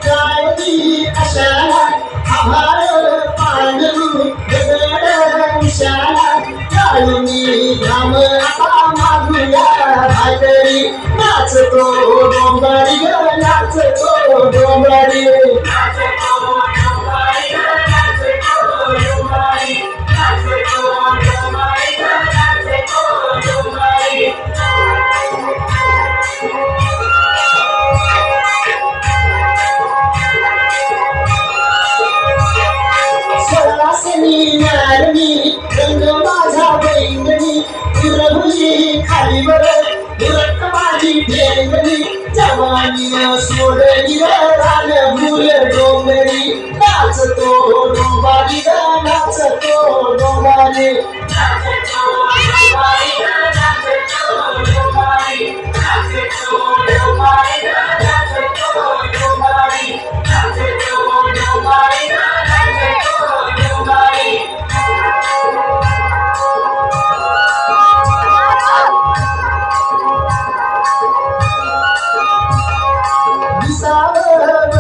काळजी कशाला आभाळ पांढरू दगड उशाला काळुनी घाम आता मागूया भाकरी नाचतो डोंबारी ग नाचतो डोंबारी नारणी रंग माझा बैंगणी रघुली खाली वर रक्त माझी ठेंगणी जवानी सोडली रान भूल डोंगरी नाचतो डोंबारी ग नाचतो डोंबारी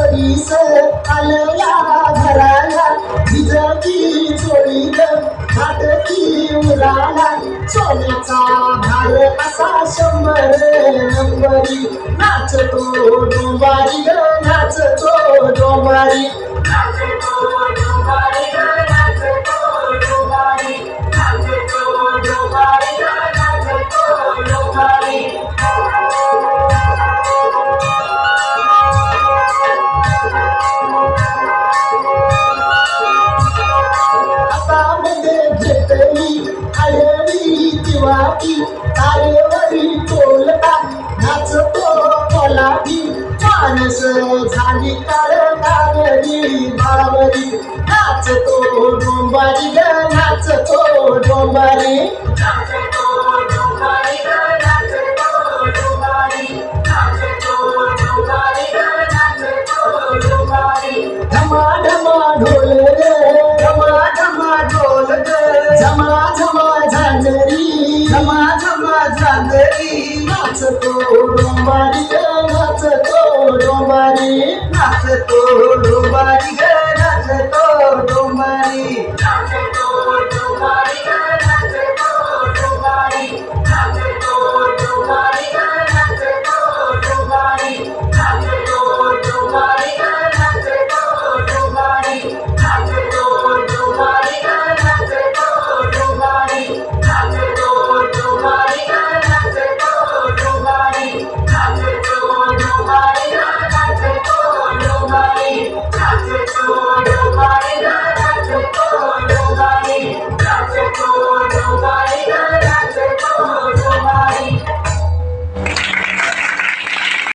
वरीस आलया घराला भिजती चोळीत फाटती उराला सोन्याचा भार असा 100 नंबरी नाचतो डोंबारी ग नाचतो डोंबारी तारेवरी टोलता नाचतो कोलाबी मानस झाली काळ कागडी बावरी नाचतो डोंबारी ग नाचतो डोंबारी धमा धमा ढोल ग धमा धमा ढोल ग झमा झमा झांजरी झमा झमा झांजरी नाचतो डोंबारी ग नाचतो डोंबारी नाचतो डोंबारी ग नाचतो डोंबारी नाचतो डोंबारी ग नाचतो डोंबारी नाचतो डोंबारी